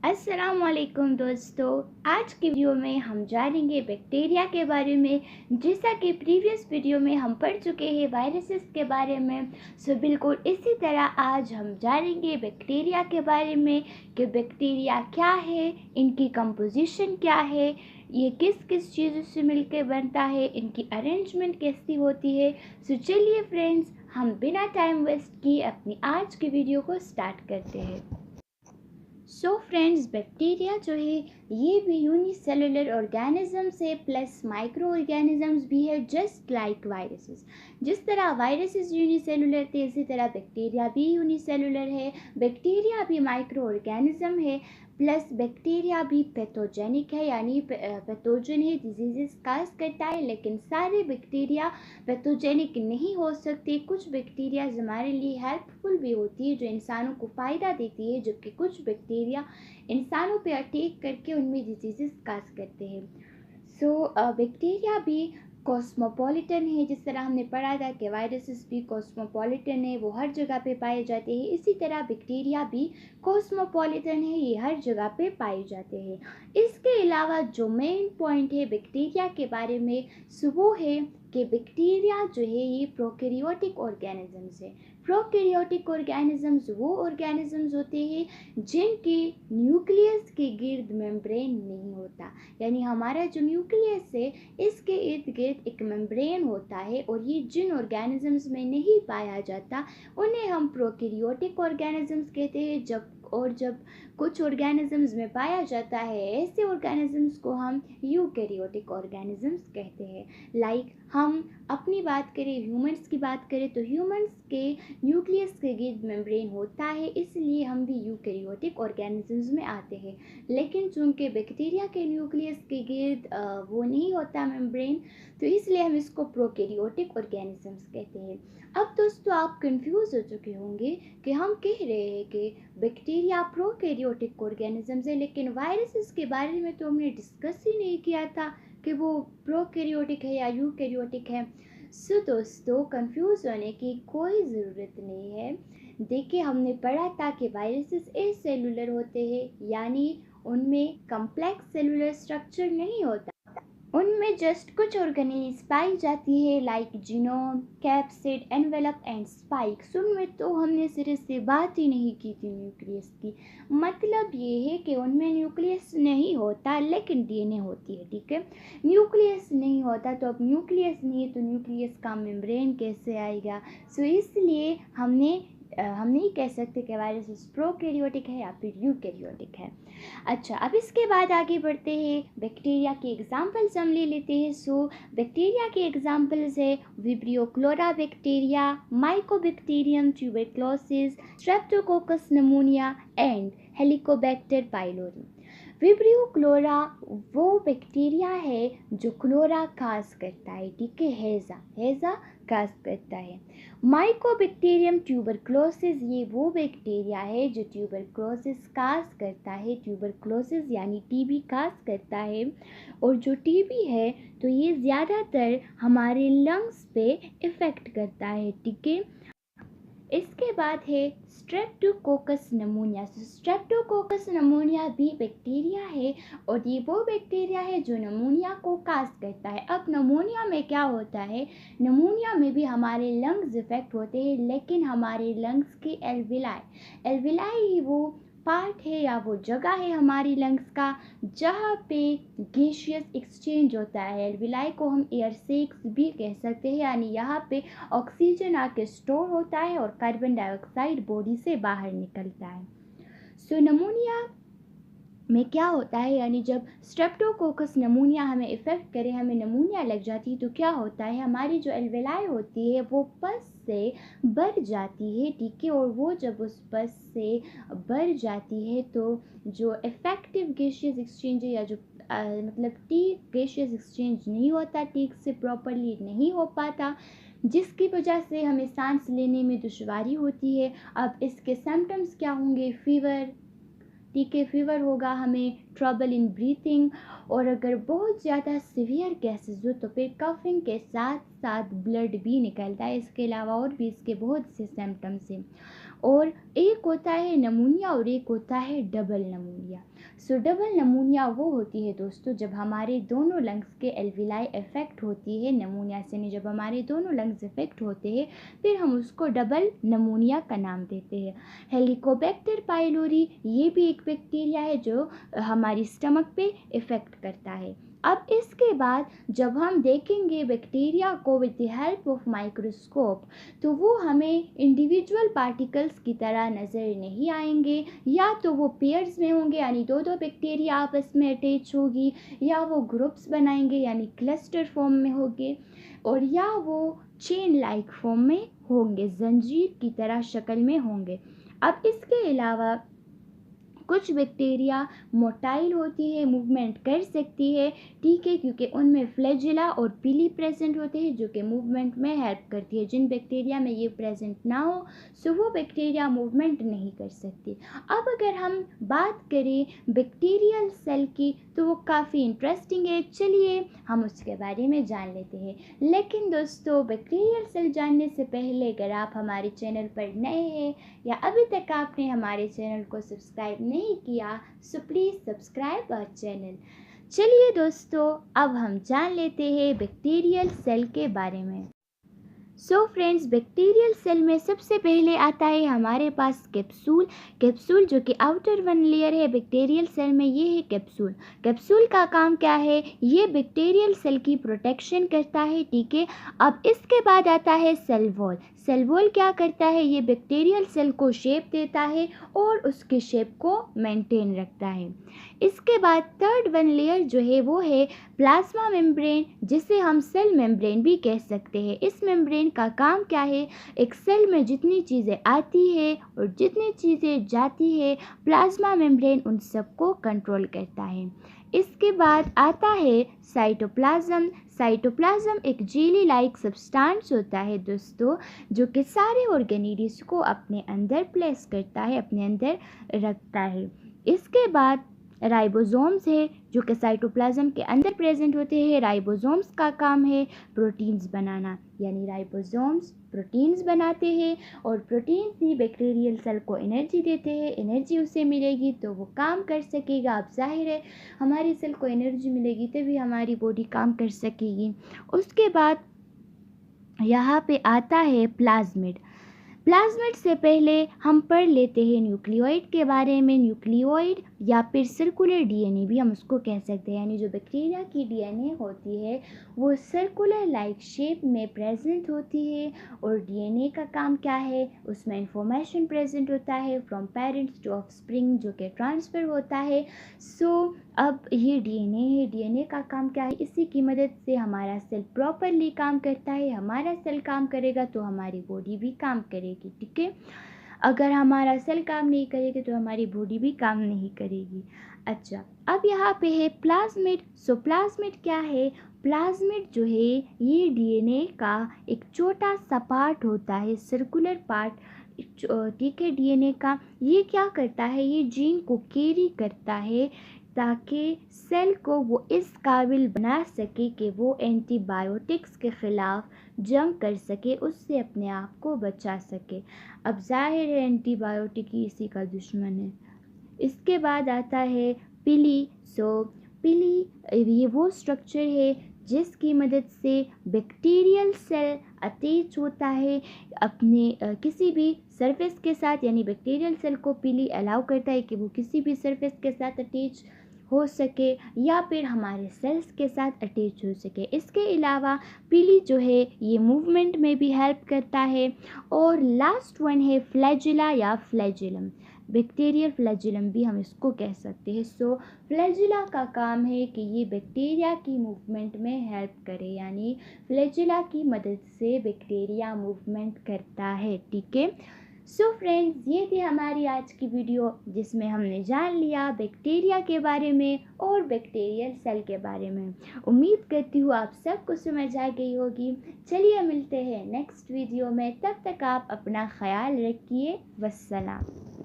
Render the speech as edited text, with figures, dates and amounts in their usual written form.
अस्सलाम वालेकुम दोस्तों। आज की वीडियो में हम जानेंगे बैक्टीरिया के बारे में। जैसा कि प्रीवियस वीडियो में हम पढ़ चुके हैं वायरसेस के बारे में, सो बिल्कुल इसी तरह आज हम जानेंगे बैक्टीरिया के बारे में कि बैक्टीरिया क्या है, इनकी कंपोजिशन क्या है, ये किस किस चीज़ों से मिलकर बनता है, इनकी अरेंजमेंट कैसी होती है। सो चलिए फ्रेंड्स, हम बिना टाइम वेस्ट किए अपनी आज की वीडियो को स्टार्ट करते हैं। सो फ्रेंड्स, बैक्टीरिया जो है ये भी यूनिसेलुलर ऑर्गेनिजम्स है प्लस माइक्रो ऑर्गेनिजम्स भी है, जस्ट लाइक वायरसेस। जिस तरह वायरसेस यूनिसेलुलर थे इसी तरह बैक्टीरिया भी यूनिसेलुलर है। बैक्टीरिया भी माइक्रो ऑर्गेनिज्म है प्लस बैक्टीरिया भी पैथोजेनिक है, यानी पैथोजन है, डिजीजेस काज करता है। लेकिन सारे बैक्टीरिया पैथोजेनिक नहीं हो सकते। कुछ बैक्टीरिया हमारे लिए हेल्पफुल भी होती है जो इंसानों को फ़ायदा देती है, जबकि कुछ बैक्टीरिया इंसानों पे अटैक करके उनमें डिजीजेस काज करते हैं। सो बैक्टीरिया भी कॉस्मोपॉलिटन है। जिस तरह हमने पढ़ा था कि वायरसेस भी कॉस्मोपॉलिटन है, वो हर जगह पे पाए जाते हैं, इसी तरह बैक्टीरिया भी कॉस्मोपॉलिटन है, ये हर जगह पे पाए जाते हैं। इसके अलावा जो मेन पॉइंट है बैक्टीरिया के बारे में वो है कि बैक्टीरिया जो है ये प्रोकैरियोटिक ऑर्गेनिजम्स है। प्रोकैरियोटिक ऑर्गेनिजम्स वो ऑर्गेनिजम्स होते हैं जिनके न्यूक्लियस के गिर्द मेम्ब्रेन नहीं होता, यानी हमारा जो न्यूक्लियस है इसके इर्द गिर्द एक मेम्ब्रेन होता है, और ये जिन ऑर्गेनिजम्स में नहीं पाया जाता उन्हें हम प्रोकैरियोटिक ऑर्गेनिजम्स कहते हैं। जब कुछ ऑर्गेनिजम्स में पाया जाता है ऐसे ऑर्गेनिजम्स को हम यूकैरियोटिक ऑर्गेनिजम्स कहते हैं। लाइक हम अपनी बात करें, ह्यूमंस की बात करें तो ह्यूमंस के न्यूक्लियस के गिर्द मेम्ब्रेन होता है, इसलिए हम भी यूकैरियोटिक ऑर्गेनिजम्स में आते हैं। लेकिन चूंकि बैक्टीरिया के न्यूक्लियस के गिर्द वो नहीं होता मेम्ब्रेन, तो इसलिए हम इसको प्रोकैरियोटिक ऑर्गेनिजम्स कहते हैं। अब दोस्तों, आप कंफ्यूज हो चुके होंगे कि हम कह रहे हैं कि बैक्टीरिया प्रोकैरियोटिक ऑर्गेनिजम्स है, लेकिन वायरसेस के बारे में तो हमने डिस्कस ही नहीं किया था कि वो प्रोकैरियोटिक है या यूकैरियोटिक है। सो दोस्तों, कंफ्यूज होने की कोई ज़रूरत नहीं है। देखिए, हमने पढ़ा था कि वायरसेस एसेलुलर होते हैं, यानी उनमें कम्प्लेक्स सेलुलर स्ट्रक्चर नहीं होता, उनमें जस्ट कुछ ऑर्गेनेल्स पाई जाती है like genome, capsid, envelope and spikes. उनमें तो हमने सिरे से बात ही नहीं की थी न्यूक्लियस की। मतलब ये है कि उनमें न्यूक्लियस नहीं होता लेकिन डीएनए होती है, ठीक है। न्यूक्लियस नहीं होता तो अब न्यूक्लियस नहीं है तो न्यूक्लियस का मेम्ब्रेन कैसे आएगा। सो इसलिए हम नहीं कह सकते कि वायरस प्रोकैरियोटिक है या फिर यूकैरियोटिक है। अच्छा, अब इसके बाद आगे बढ़ते हैं, बैक्टीरिया के एग्जाम्पल्स हम ले लेते हैं। सो बैक्टीरिया के एग्जाम्पल्स है Vibrio cholerae bacteria, Mycobacterium tuberculosis, Streptococcus pneumoniae and Helicobacter pylori. Vibrio cholerae वो बैक्टीरिया है जो क्लोरा काज करता है, ठीक है, हैज़ा काज करता है। माइकोबैक्टीरियम ट्यूबरक्लोसिस ये वो बैक्टीरिया है जो ट्यूबरक्लोसिस काज करता है, ट्यूबरक्लोसिस यानी टीबी काज करता है। और जो टीबी है तो ये ज़्यादातर हमारे लंग्स पे इफ़ेक्ट करता है, ठीक है। इसके बाद है स्ट्रेप्टोकोकस नमूनिया। स्ट्रेप्टोकोकस नमूनिया भी बैक्टीरिया है, और ये वो बैक्टीरिया है जो नमूनिया को काज करता है। अब नमूनिया में क्या होता है, नमूनिया में भी हमारे लंग्स इफेक्ट होते हैं, लेकिन हमारे लंग्स की एल्विलाई ही वो पार्ट है या वो जगह है हमारी लंग्स का जहाँ पे गैसियस एक्सचेंज होता है। एल्विलाई को हम एयर सेक्स भी कह सकते हैं, यानी यहाँ पे ऑक्सीजन आके स्टोर होता है और कार्बन डाइऑक्साइड बॉडी से बाहर निकलता है। सो नमूनिया में क्या होता है, यानी जब स्ट्रेप्टोकोकस नमूनिया हमें इफ़ेक्ट करे, हमें नमूनिया लग जाती है, तो क्या होता है, हमारी जो एल्वेलाई होती है वो पस से भर जाती है, ठीक है। और वो जब उस पस से भर जाती है तो जो इफ़ेक्टिव गैसियस एक्सचेंज है, या जो मतलब ठीक गैसियस एक्सचेंज नहीं होता, ठीक से प्रॉपरली नहीं हो पाता, जिसकी वजह से हमें सांस लेने में दुश्वारी होती है। अब इसके सिम्टम्स क्या होंगे, फीवर, ठीक है, फीवर होगा, हमें ट्रबल इन ब्रीथिंग, और अगर बहुत ज़्यादा सीवियर केसेस हो तो फिर कफिंग के साथ साथ ब्लड भी निकलता है। इसके अलावा और भी इसके बहुत से सिम्टम्स हैं। और एक होता है नमूनिया और एक होता है डबल नमूनिया। सो डबल नमूनिया वो होती है दोस्तों जब हमारे दोनों लंग्स के एल्विलाई इफेक्ट होती है नमूनिया से। नहीं, जब हमारे दोनों लंग्स इफेक्ट होते हैं फिर हम उसको डबल नमूनिया का नाम देते हैं। हेलिकोबैक्टर पाइलोरी ये भी एक बैक्टीरिया है जो हमारी स्टमक पे इफ़ेक्ट करता है। अब इसके बाद जब हम देखेंगे बैक्टीरिया को with the help of microscope तो वो हमें इंडिविजुअल पार्टिकल्स की तरह नज़र नहीं आएंगे, या तो वो पेयर्स में होंगे यानी दो दो बैक्टीरिया आपस में अटैच होगी, या वो ग्रुप्स बनाएंगे यानी क्लस्टर फॉर्म में होंगे, और या वो चेन लाइक फॉर्म में होंगे, जंजीर की तरह शक्ल में होंगे। अब इसके अलावा कुछ बैक्टीरिया मोटाइल होती है, मूवमेंट कर सकती है, ठीक है, क्योंकि उनमें फ्लैजिला और पिली प्रेजेंट होते हैं जो कि मूवमेंट में हेल्प करती है। जिन बैक्टीरिया में ये प्रेजेंट ना हो सो वो बैक्टीरिया मूवमेंट नहीं कर सकती। अब अगर हम बात करें बैक्टीरियल सेल की तो वो काफ़ी इंटरेस्टिंग है, चलिए हम उसके बारे में जान लेते हैं। लेकिन दोस्तों बैक्टीरियल सेल जानने से पहले अगर आप हमारे चैनल पर नए हैं या अभी तक आपने हमारे चैनल को सब्सक्राइब नहीं किया so please subscribe our channel. चलिए दोस्तों अब हम जान लेते हैं बैक्टीरियल सेल के बारे में। सो फ्रेंड्स, बैक्टीरियल सेल में सबसे पहले आता है हमारे पास कैप्सूल। कैप्सूल जो कि आउटर वन लेयर है बैक्टीरियल सेल में, ये है कैप्सूल। कैप्सूल का काम क्या है, ये बैक्टीरियल सेल की प्रोटेक्शन करता है, ठीक है। अब इसके बाद आता है सेल वॉल। सेल वॉल क्या करता है, ये बैक्टीरियल सेल को शेप देता है और उसके शेप को मेंटेन रखता है। इसके बाद थर्ड वन लेयर जो है वो है प्लाज्मा मेम्ब्रेन, जिसे हम सेल मेम्ब्रेन भी कह सकते हैं। इस मेम्ब्रेन का काम क्या है, एक सेल में जितनी चीज़ें आती है और जितनी चीज़ें जाती है प्लाज्मा मेम्ब्रेन उन सबको कंट्रोल करता है। इसके बाद आता है साइटोप्लाज्म। साइटोप्लाज्म एक जेली लाइक सब्सटेंस होता है दोस्तों जो कि सारे ऑर्गेनीड्स को अपने अंदर प्लेस करता है, अपने अंदर रखता है। इसके बाद राइबोसोम्स है जो कि साइटोप्लाज्म के अंदर प्रेजेंट होते हैं। राइबोसोम्स का काम है प्रोटीन्स बनाना, यानी राइबोसोम्स प्रोटीन्स बनाते हैं और प्रोटीन्स ही बैक्टीरियल सेल को एनर्जी देते हैं। एनर्जी उसे मिलेगी तो वो काम कर सकेगा। अब जाहिर है हमारी सेल को एनर्जी मिलेगी तभी हमारी बॉडी काम कर सकेगी। उसके बाद यहाँ पे आता है प्लाज्मिड। प्लाज्मिड से पहले हम पढ़ लेते हैं न्यूक्लियोइड के बारे में। न्यूक्लियोइड या फिर सर्कुलर डीएनए भी हम उसको कह सकते हैं, यानी जो बैक्टीरिया की डीएनए होती है वो सर्कुलर लाइक शेप में प्रेजेंट होती है। और डीएनए का काम क्या है, उसमें इंफॉर्मेशन प्रेजेंट होता है फ्रॉम पेरेंट्स टू ऑफस्प्रिंग जो कि ट्रांसफ़र होता है। सो अब ये डीएनए है, डीएनए का काम क्या है, इसी की मदद से हमारा सेल प्रॉपरली काम करता है। हमारा सेल काम करेगा तो हमारी बॉडी भी काम करेगी, ठीक है। अगर हमारा सेल काम नहीं करेगा तो हमारी बॉडी भी काम नहीं करेगी। अच्छा, अब यहाँ पे है प्लाज्मिड। सो प्लाज्मिड क्या है, प्लाज्मिड जो है ये डीएनए का एक छोटा सा पार्ट होता है, सर्कुलर पार्ट, ठीक है, डीएनए का। ये क्या करता है, ये जीन को कैरी करता है ताकि सेल को वो इस काबिल बना सके कि वो एंटीबायोटिक्स के ख़िलाफ़ जंग कर सके, उससे अपने आप को बचा सके। अब जाहिर है एंटीबायोटिक ही इसी का दुश्मन है। इसके बाद आता है पिली। सो पिली ये वो स्ट्रक्चर है जिसकी मदद से बैक्टीरियल सेल अटैच होता है अपने किसी भी सरफेस के साथ, यानी बैक्टीरियल सेल को पिली अलाउ करता है कि वो किसी भी सरफेस के साथ अटैच हो सके या फिर हमारे सेल्स के साथ अटैच हो सके। इसके अलावा पिली जो है ये मूवमेंट में भी हेल्प करता है। और लास्ट वन है फ्लैजिला या फ्लैजिलम, बैक्टीरियल फ्लैजिलम भी हम इसको कह सकते हैं। सो फ्लैजिला का काम है कि ये बैक्टीरिया की मूवमेंट में हेल्प करे, यानी फ्लैजिला की मदद से बैक्टीरिया मूवमेंट करता है, ठीक है। सो फ्रेंड्स, ये थी हमारी आज की वीडियो जिसमें हमने जान लिया बैक्टीरिया के बारे में और बैक्टीरियल सेल के बारे में। उम्मीद करती हूँ आप सबको समझ आ गई होगी। चलिए मिलते हैं नेक्स्ट वीडियो में, तब तक आप अपना ख्याल रखिए। वस्सलाम।